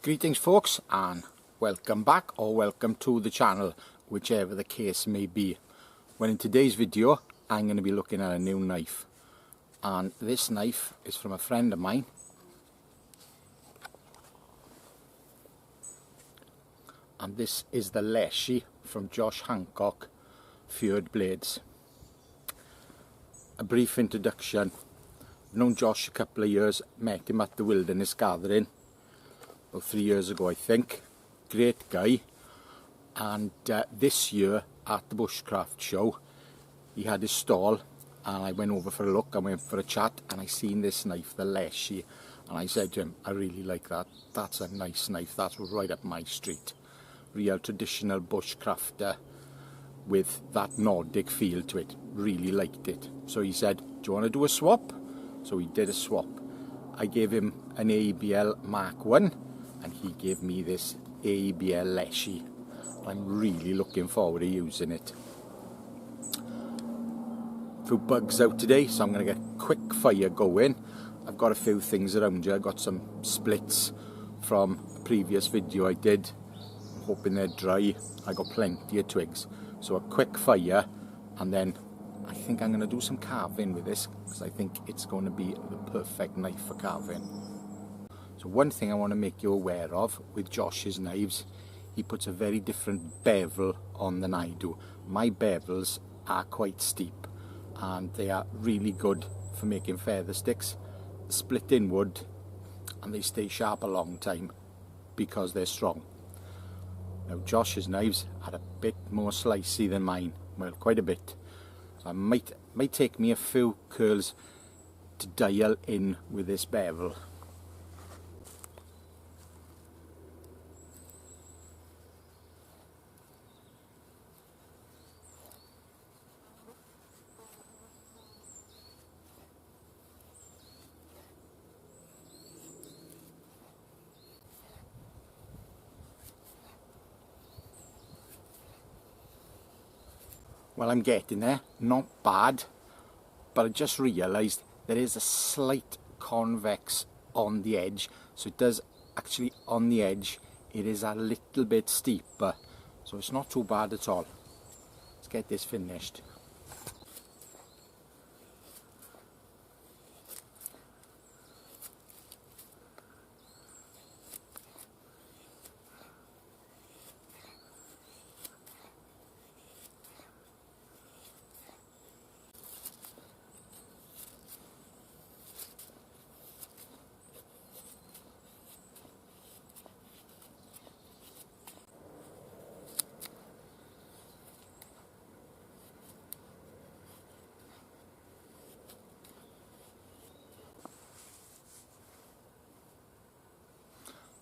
Greetings folks, and welcome back or welcome to the channel, whichever the case may be. Well, in today's video I'm going to be looking at a new knife, and this knife is from a friend of mine, and this is the Leshy from Josh Hancock FYRD blades. A brief introduction. I've known Josh a couple of years, met him at the Wilderness Gathering about 3 years ago I think. Great guy, and this year at the bushcraft show he had his stall and I went over for a look, I went for a chat, and I seen this knife, the Leshy, and I said to him, I really like that, that's a nice knife, that's right up my street. Real traditional bushcrafter with that Nordic feel to it, really liked it. So he said, do you want to do a swap? So we did a swap. I gave him an ABL Mark 1 and he gave me this ABL Leshy. I'm really looking forward to using it. Few bugs out today, so I'm going to get quick fire going. I've got a few things around here. I got some splits from a previous video I did. I'm hoping they're dry. I got plenty of twigs. So a quick fire, and then I think I'm going to do some carving with this, because I think it's going to be the perfect knife for carving. So one thing I want to make you aware of with Josh's knives, he puts a very different bevel on than I do. My bevels are quite steep and they are really good for making feather sticks, split in wood, and they stay sharp a long time because they're strong. Now Josh's knives are a bit more slicey than mine, well, quite a bit. So I might take me a few curls to dial in with this bevel. Well, I'm getting there, not bad, but I just realised there is a slight convex on the edge, so it does actually, on the edge, it is a little bit steeper, so it's not too bad at all. Let's get this finished.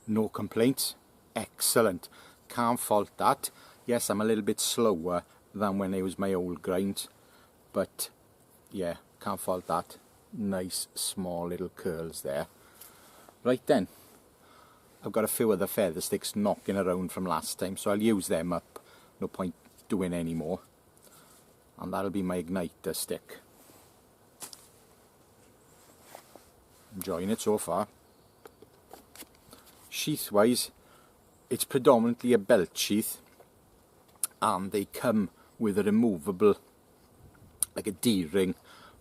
No complaints, excellent, can't fault that. Yes, I'm a little bit slower than when I was my old grind, but yeah, can't fault that. Nice small little curls there. Right then, I've got a few other feather sticks knocking around from last time, so I'll use them up, no point doing any more, and that'll be my igniter stick. Enjoying it so far. Sheath wise, it's predominantly a belt sheath, and they come with a removable, like a D-ring,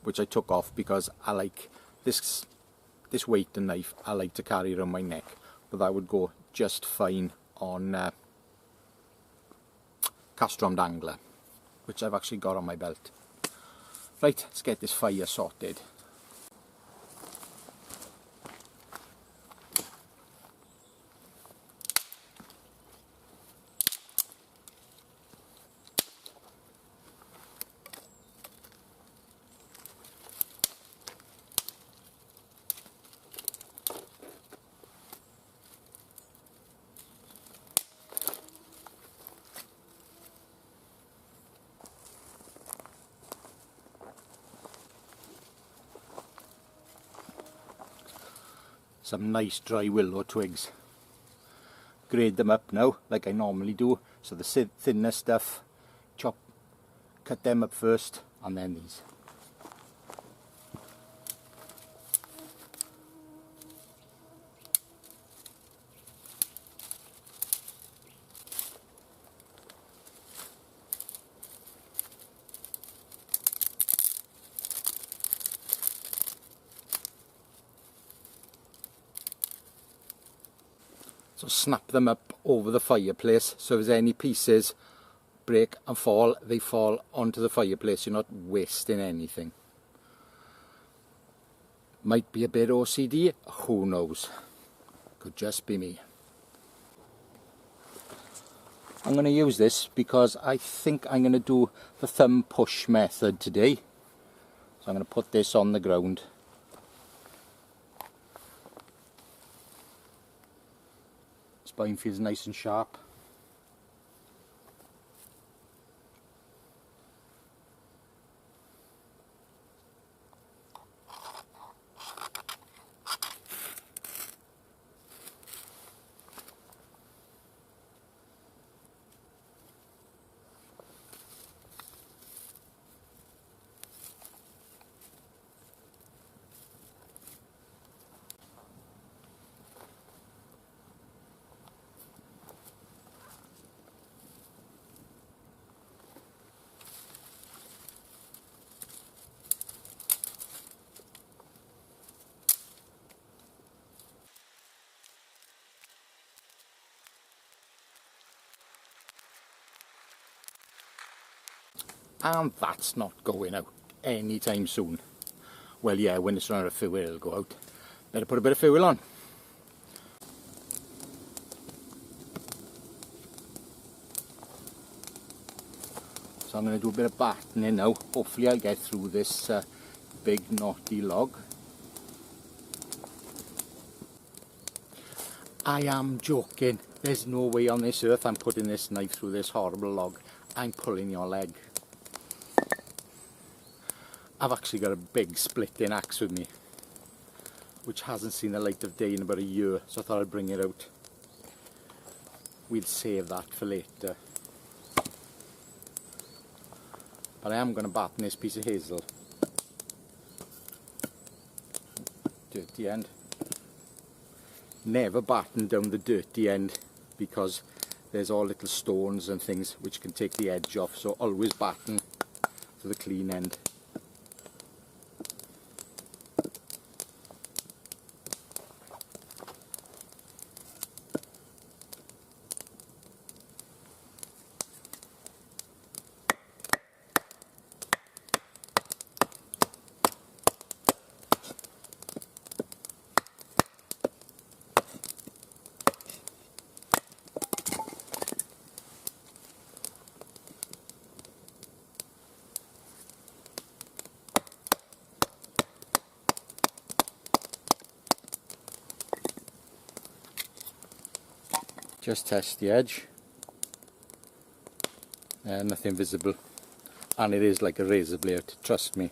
which I took off because I like this weight and knife I like to carry around my neck, but that would go just fine on cast-on angler, which I've actually got on my belt. Right, let's get this fire sorted. Some nice dry willow twigs. Grade them up now like I normally do, so the thinner stuff, cut them up first, and then these. So snap them up over the fireplace, so if there's any pieces break and fall, they fall onto the fireplace. You're not wasting anything. Might be a bit OCD, who knows. Could just be me. I'm going to use this because I think I'm going to do the thumb push method today. So I'm going to put this on the ground. Spine feels nice and sharp. And that's not going out anytime soon. Well, yeah, when it's run out of fuel it'll go out. Better put a bit of fuel on. So I'm going to do a bit of batoning now. Hopefully I'll get through this big knotty log. I am joking. There's no way on this earth I'm putting this knife through this horrible log. I'm pulling your leg. I've actually got a big splitting axe with me, which hasn't seen the light of day in about a year, so I thought I'd bring it out. We'll save that for later. But I am going to batten this piece of hazel. Dirty end. Never batten down the dirty end because there's all little stones and things which can take the edge off, so always batten to the clean end. Just test the edge. Nothing visible. And it is like a razor blade, trust me.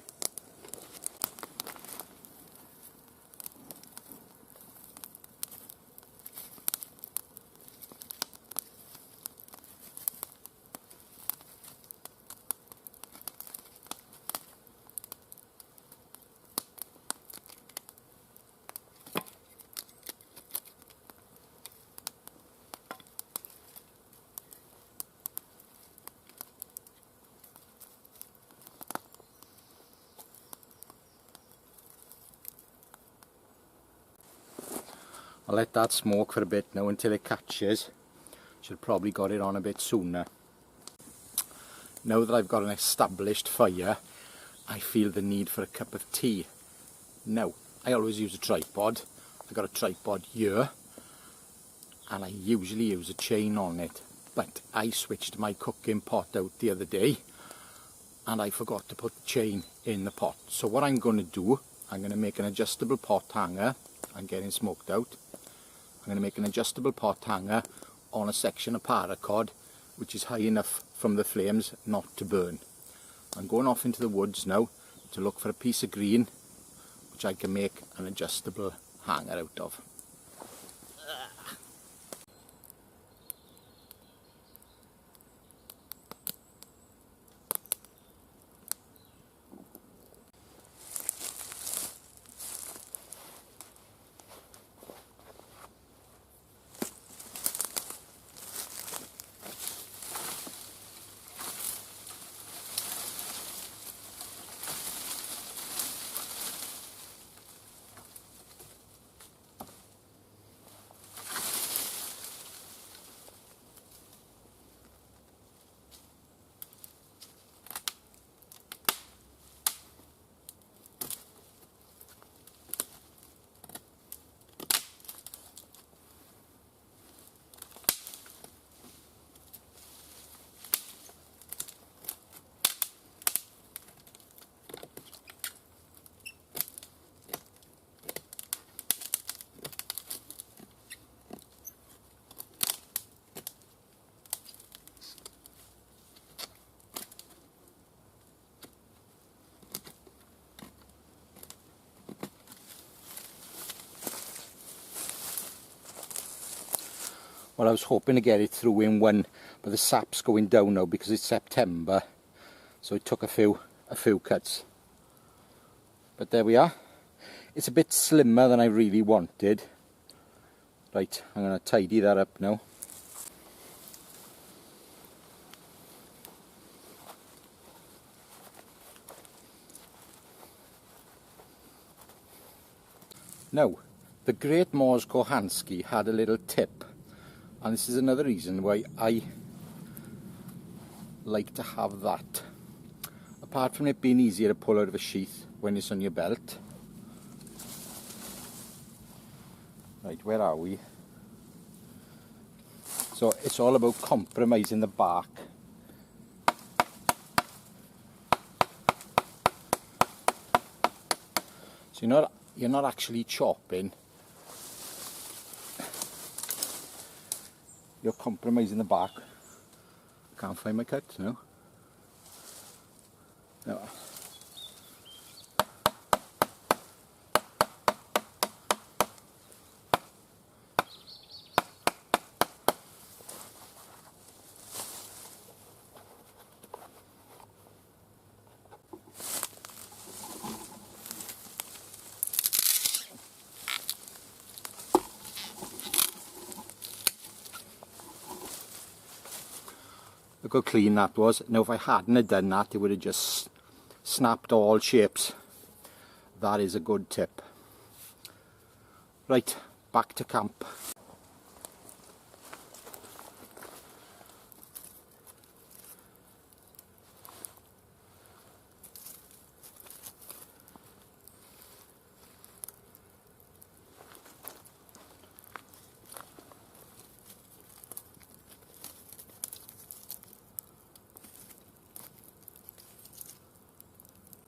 I'll let that smoke for a bit now until it catches. Should probably got it on a bit sooner. Now that I've got an established fire, I feel the need for a cup of tea. Now, I always use a tripod. I've got a tripod here, and I usually use a chain on it. But I switched my cooking pot out the other day, and I forgot to put the chain in the pot. So what I'm going to do, I'm going to make an adjustable pot hanger. I'm getting smoked out. I'm going to make an adjustable pot hanger on a section of paracord which is high enough from the flames not to burn. I'm going off into the woods now to look for a piece of green which I can make an adjustable hanger out of. Well, I was hoping to get it through in one, but the sap's going down now because it's September, so it took a few cuts. But there we are. It's a bit slimmer than I really wanted. Right, I'm going to tidy that up now. Now, the great Mors Kochanski had a little tip, and this is another reason why I like to have that. Apart from it being easier to pull out of a sheath when it's on your belt. Right, where are we? So it's all about compromising the bark. So you're not actually chopping. You're compromising the bark. Can't find my cut now. No. Look how clean that was. Now if I hadn't have done that, it would have just snapped all shapes. That is a good tip. Right, back to camp.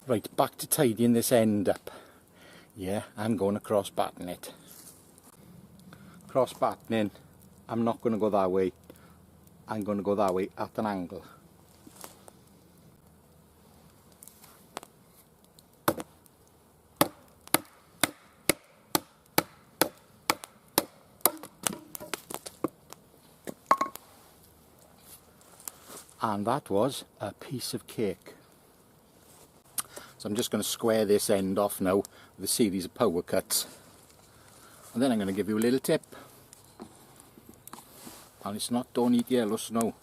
Right, back to tidying this end up. Yeah, I'm going to cross batten it. Cross battening, I'm not going to go that way. I'm going to go that way at an angle. And that was a piece of cake. So I'm just going to square this end off now with a series of power cuts. And then I'm going to give you a little tip. And it's not don't eat yellow snow.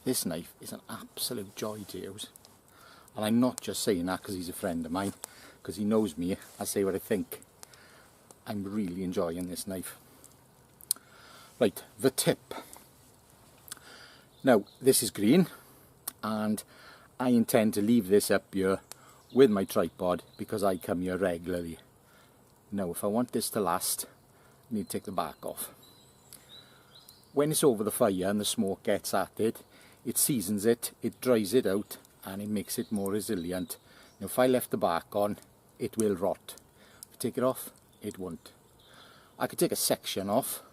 This knife is an absolute joy to use, and I'm not just saying that because he's a friend of mine, because he knows me. I say what I think. I'm really enjoying this knife. Right, the tip. Now this is green, and I intend to leave this up here with my tripod because I come here regularly. Now if I want this to last, I need to take the bark off. When it's over the fire and the smoke gets at it, it seasons it, it dries it out, and it makes it more resilient. Now if I left the bark on, it will rot. If I take it off, it won't. I could take a section off,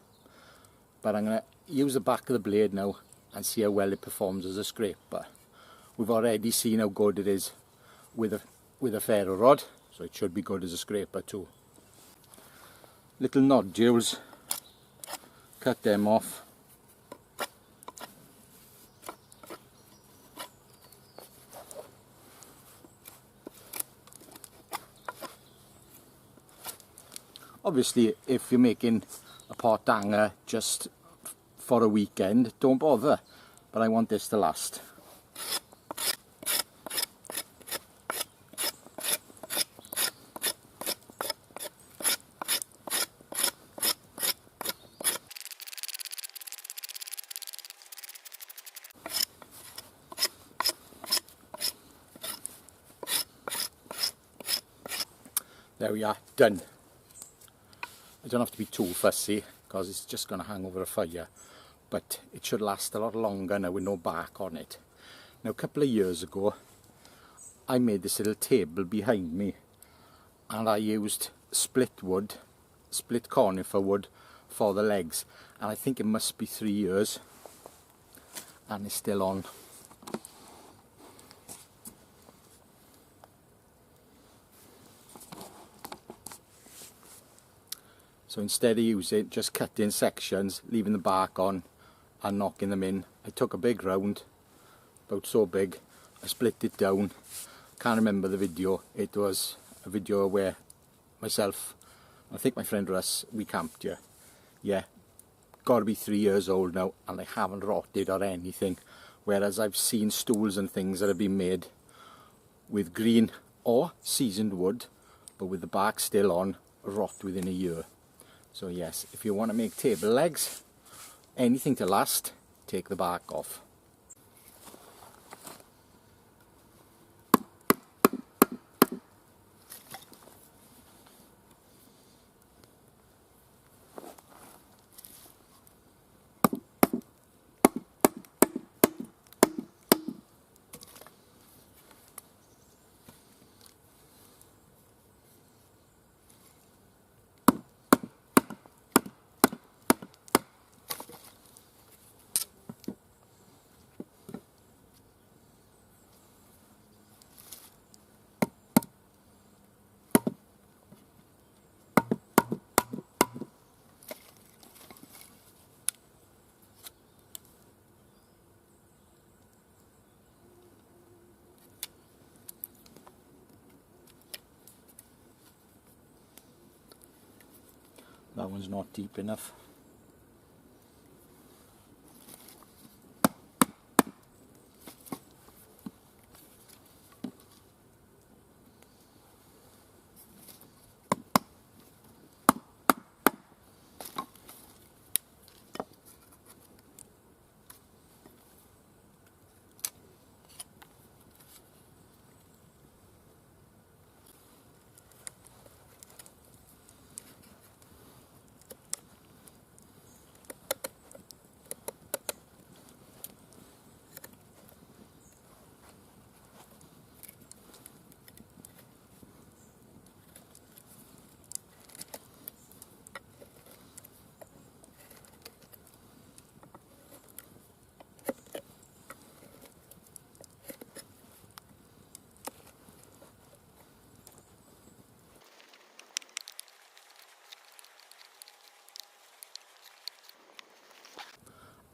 but I'm going to use the back of the blade now and see how well it performs as a scraper. We've already seen how good it is with a ferro rod, so it should be good as a scraper too. Little nodules, cut them off. Obviously, if you're making a pot hanger just for a weekend, don't bother, but I want this to last. There we are, done. I don't have to be too fussy because it's just going to hang over a fire, but it should last a lot longer now with no bark on it. Now a couple of years ago I made this little table behind me and I used split conifer wood for the legs, and I think it must be 3 years and it's still on. So instead of using just cutting sections, leaving the bark on and knocking them in, I took a big round, about so big, I split it down. Can't remember the video. It was a video where myself, I think my friend Russ, we camped here. Yeah, got to be 3 years old now and they haven't rotted or anything, whereas I've seen stools and things that have been made with green or seasoned wood but with the bark still on, rot within a year. So yes, if you want to make table legs, anything to last, take the bark off. That one's not deep enough.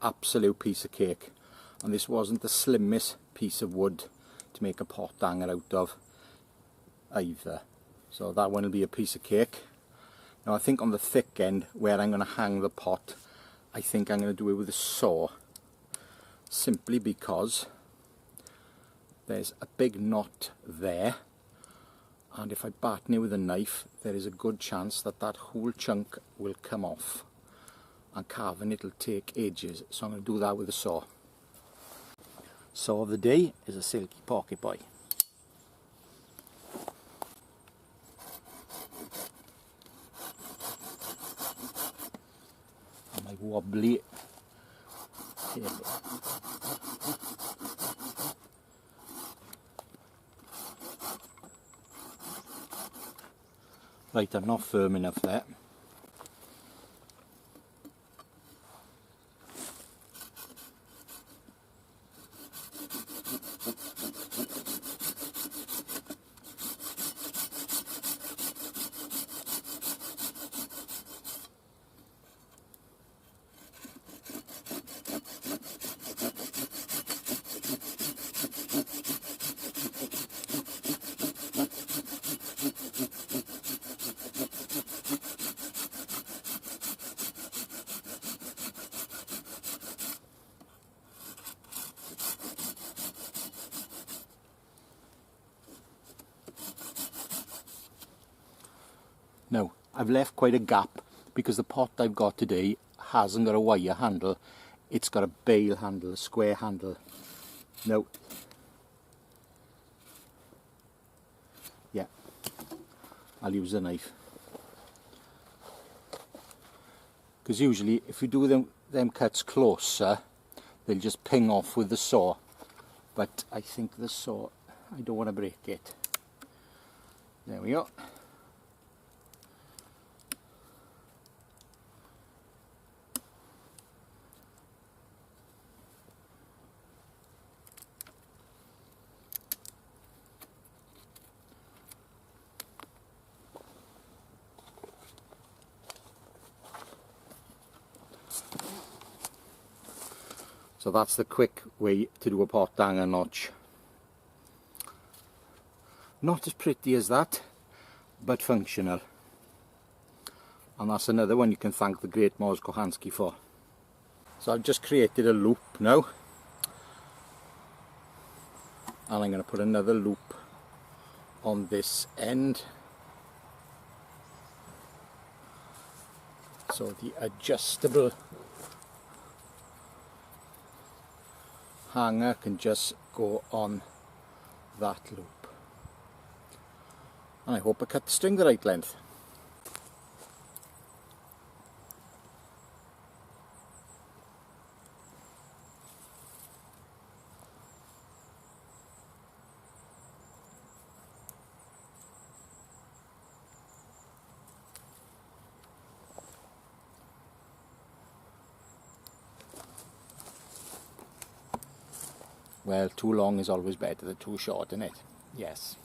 Absolute piece of cake, and this wasn't the slimmest piece of wood to make a pot hanger out of either, so that one will be a piece of cake. Now I think on the thick end where I'm going to hang the pot, I think I'm going to do it with a saw, simply because there's a big knot there, and if I batten it with a knife there is a good chance that that whole chunk will come off, and carving it will take ages, so I'm going to do that with a saw. Saw of the day is a silky pocket boy. And my wobbly table. Right, I'm not firm enough there. Now, I've left quite a gap because the pot I've got today hasn't got a wire handle, it's got a bail handle, a square handle. Now, I'll use a knife. Because usually if you do them cuts closer, they'll just ping off with the saw. But I think the saw, I don't want to break it. There we go. So that's the quick way to do a pot hanger notch. Not as pretty as that, but functional. And that's another one you can thank the great Joshua Hancock for. So I've just created a loop now. And I'm going to put another loop on this end. So the adjustable hanger can just go on that loop. And I hope I cut the string the right length. Well, too long is always better than too short, isn't it? Yes.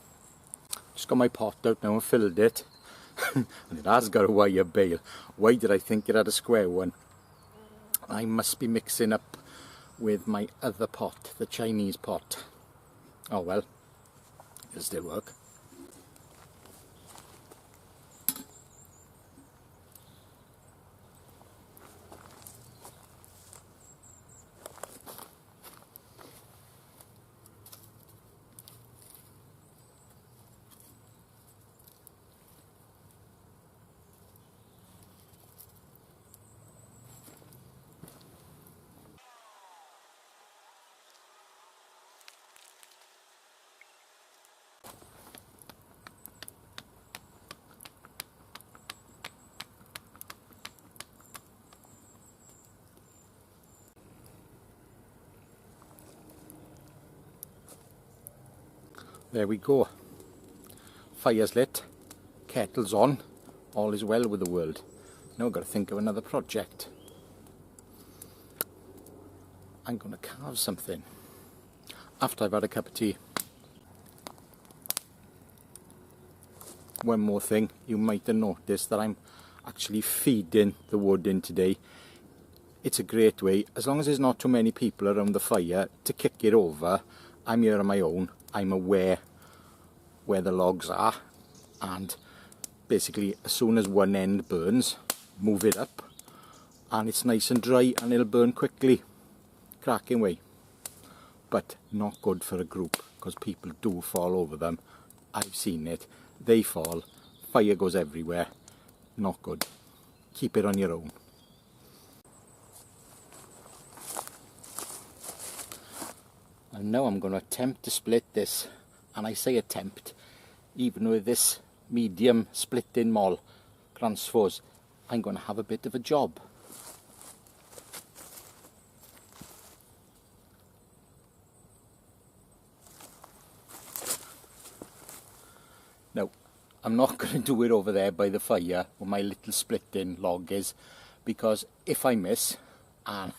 Just got my pot out now and filled it. And it has got a wire bail. Why did I think it had a square one? I must be mixing up with my other pot, the Chinese pot. Oh well, it'll still work. There we go. Fire's lit, kettle's on, all is well with the world. Now I've got to think of another project. I'm going to carve something after I've had a cup of tea. One more thing, you might have noticed that I'm actually feeding the wood in today. It's a great way, as long as there's not too many people around the fire, to kick it over. I'm here on my own, I'm aware where the logs are, and basically as soon as one end burns, move it up, and it's nice and dry and it'll burn quickly. Cracking way. But not good for a group, because people do fall over them. I've seen it. They fall, fire goes everywhere. Not good. Keep it on your own. And now I'm going to attempt to split this, and I say attempt, even with this medium split-in maul transfers, I'm going to have a bit of a job. Now, I'm not going to do it over there by the fire where my little split-in log is, because if I miss, and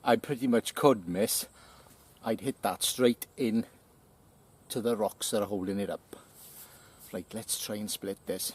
I pretty much could miss, I'd hit that straight in to the rocks that are holding it up. Right, let's try and split this.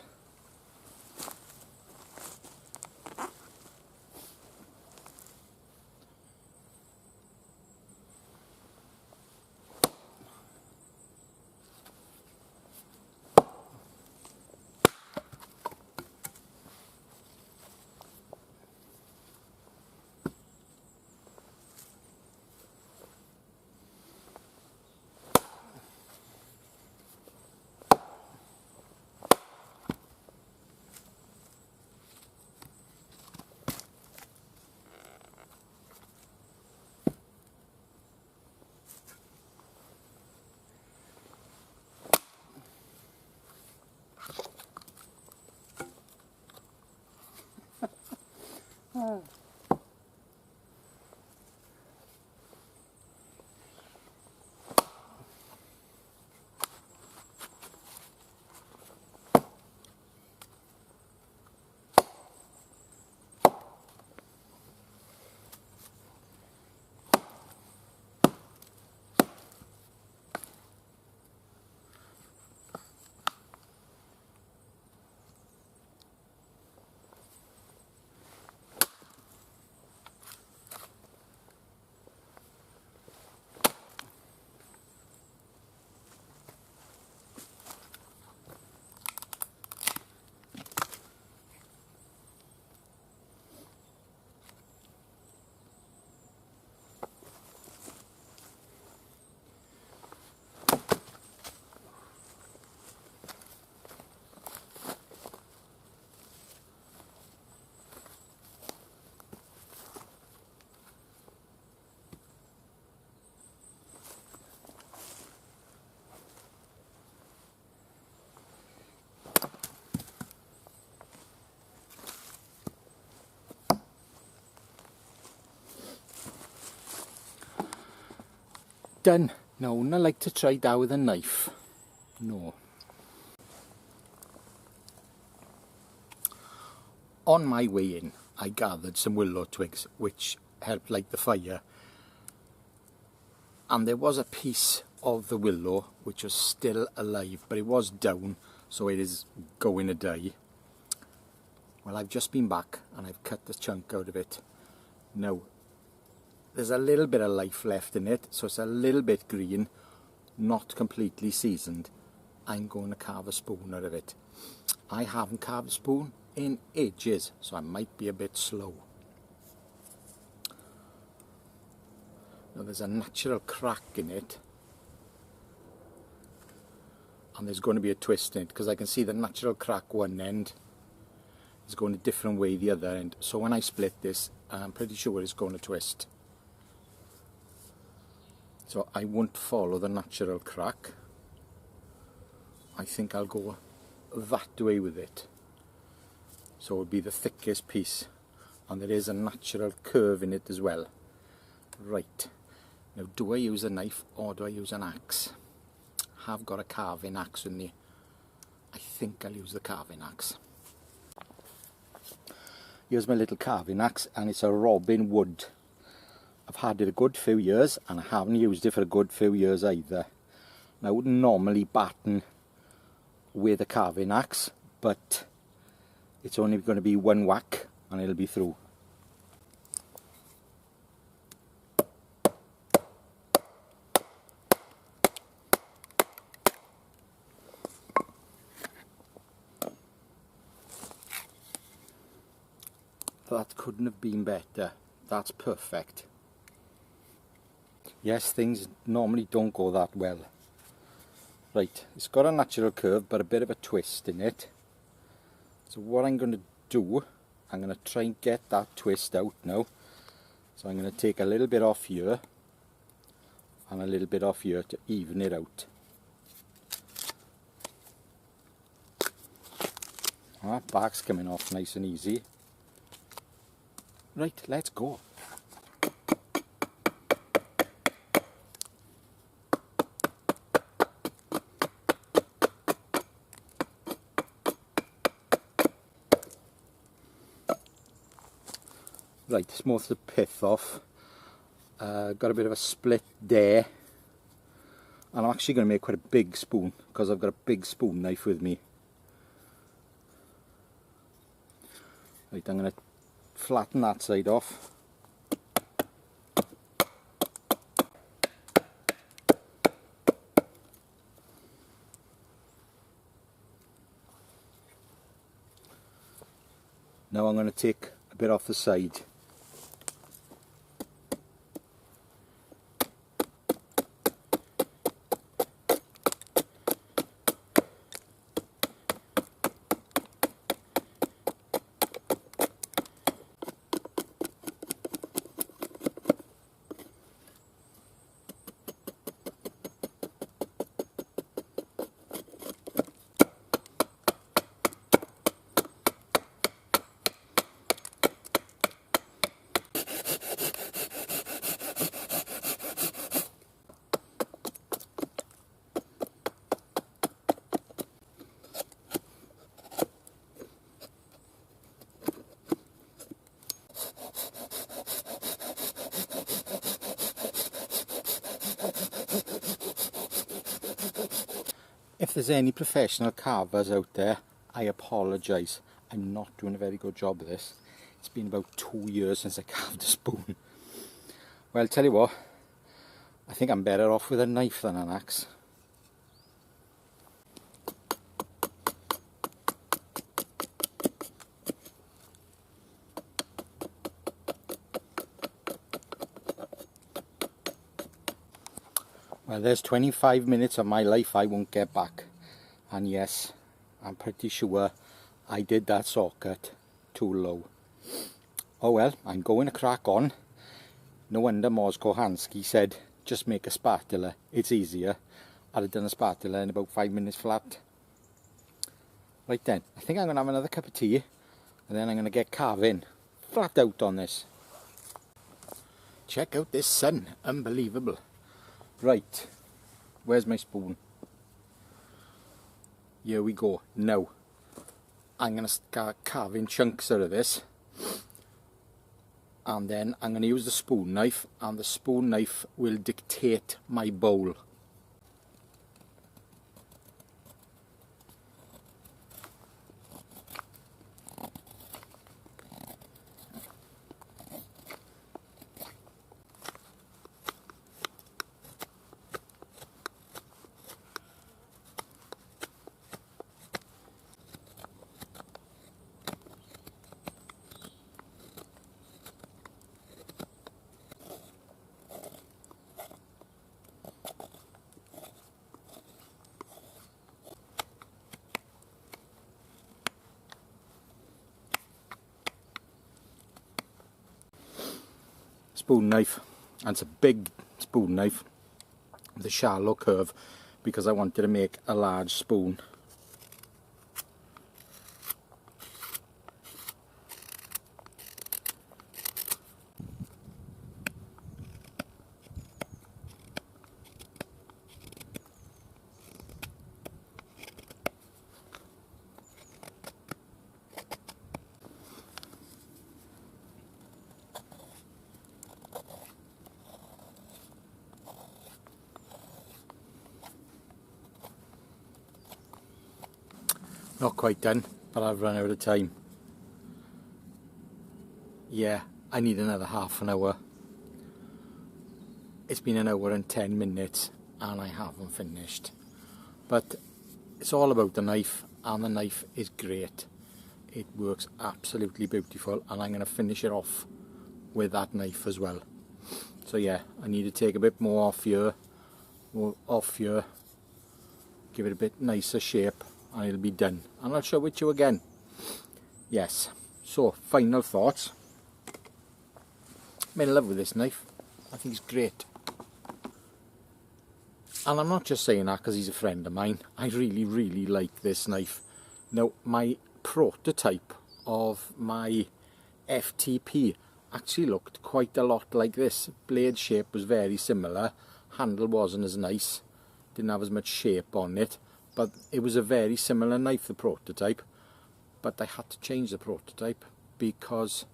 Done. Now, wouldn't I like to try that with a knife? No. On my way in, I gathered some willow twigs which helped light the fire, and there was a piece of the willow which was still alive, but it was down, so it is going to die. Well, I've just been back and I've cut the chunk out of it. Now, there's a little bit of life left in it, so it's a little bit green, not completely seasoned. I'm going to carve a spoon out of it. I haven't carved a spoon in ages, so I might be a bit slow. Now, there's a natural crack in it, and there's going to be a twist in it, because I can see the natural crack one end is going a different way the other end. So when I split this, I'm pretty sure it's going to twist. So I won't follow the natural crack. I think I'll go that way with it. So it'll be the thickest piece, and there is a natural curve in it as well. Right, now do I use a knife or do I use an axe? I have got a carving axe with me. I think I'll use the carving axe. Here's my little carving axe, and it's a robin wood. I've had it a good few years and I haven't used it for a good few years either. Now, I wouldn't normally batten with a carving axe, but it's only going to be one whack and it'll be through. That couldn't have been better. That's perfect. Yes, things normally don't go that well. Right, it's got a natural curve but a bit of a twist in it. So what I'm going to do, I'm going to try and get that twist out now. So I'm going to take a little bit off here and a little bit off here to even it out. That back's coming off nice and easy. Right, let's go. Right, it's most of the pith off. Got a bit of a split there. And I'm actually going to make quite a big spoon because I've got a big spoon knife with me. Right, I'm going to flatten that side off. Now I'm going to take a bit off the side. If there's any professional carvers out there, I apologise. I'm not doing a very good job of this. It's been about 2 years since I carved a spoon. Well, tell you what, I think I'm better off with a knife than an axe. Well, there's 25 minutes of my life I won't get back. And yes, I'm pretty sure I did that socket too low. Oh well, I'm going to crack on. No wonder Joshua Hancock said, just make a spatula, it's easier. I'd have done a spatula in about 5 minutes flat. Right then, I think I'm going to have another cup of tea, and then I'm going to get carving flat out on this. Check out this sun, unbelievable. Right, where's my spoon? Here we go. Now, I'm going to start carving chunks out of this. And then I'm going to use the spoon knife, and the spoon knife will dictate my bowl. Spoon knife, and it's a big spoon knife with a shallow curve because I wanted to make a large spoon. Not quite done, but I've run out of time. Yeah, I need another half an hour. It's been an hour and 10 minutes and I haven't finished. But it's all about the knife, and the knife is great. It works absolutely beautiful, and I'm going to finish it off with that knife as well. So yeah, I need to take a bit more off here, give it a bit nicer shape, and it'll be done, and I'll show it to you again. Yes, so final thoughts. I'm in love with this knife. I think it's great, and I'm not just saying that because he's a friend of mine. I really like this knife. Now, my prototype of my FTP actually looked quite a lot like this. Blade shape was very similar, handle wasn't as nice, didn't have as much shape on it, but it was a very similar knife, the prototype. But I had to change the prototype because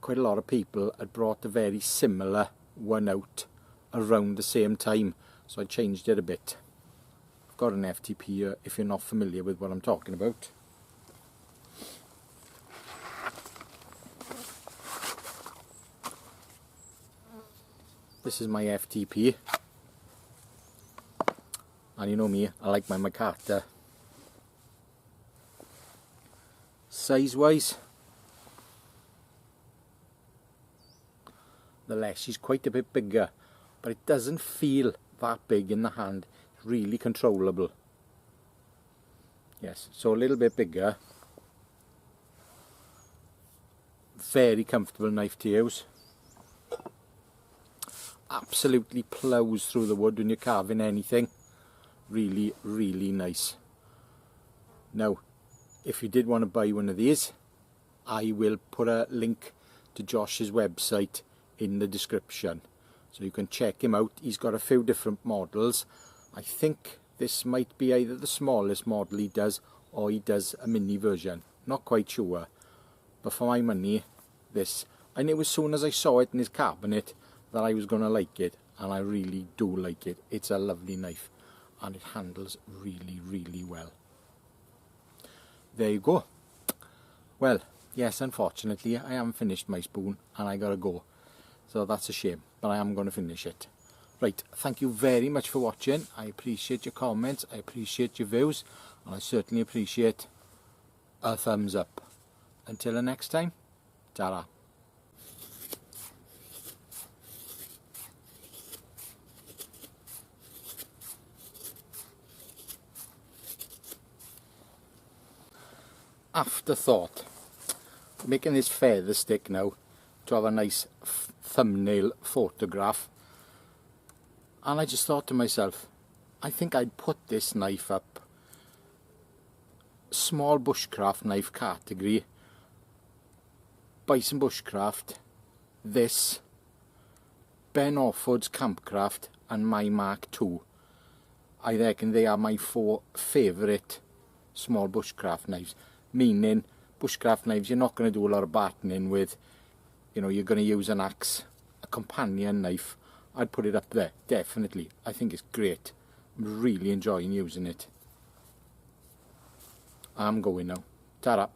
quite a lot of people had brought a very similar one out around the same time, so I changed it a bit. I've got an FTP here if you're not familiar with what I'm talking about. This is my FTP. And you know me, I like my micarta. Size wise, the Leshy is quite a bit bigger, but it doesn't feel that big in the hand. It's really controllable. Yes, so a little bit bigger. Very comfortable knife to use. Absolutely ploughs through the wood when you're carving anything. Really nice. Now, if you did want to buy one of these, I will put a link to Josh's website in the description, so you can check him out. He's got a few different models. I think this might be either the smallest model he does, or he does a mini version. Not quite sure, but for my money, this, I knew as soon as I saw it in his cabinet that I was going to like it, and I really do like it. It's a lovely knife. and it handles really, really well. There you go. Well, yes, unfortunately I haven't finished my spoon and I gotta go, so that's a shame, but I am going to finish it. Right, thank you very much for watching. I appreciate your comments, I appreciate your views, and I certainly appreciate a thumbs up. Until the next time, ta-ra. Afterthought. Making this feather stick now to have a nice thumbnail photograph, and I just thought to myself, I think I'd put this knife up small bushcraft knife category, Bison Bushcraft, this, Ben Orford's Campcraft and my Mark II. I reckon they are my 4 favourite small bushcraft knives, meaning bushcraft knives you're not going to do a lot of batoning with. You know, you're going to use an axe, a companion knife. I'd put it up there, definitely. I think it's great. I'm really enjoying using it. I'm going now. Ta-ra.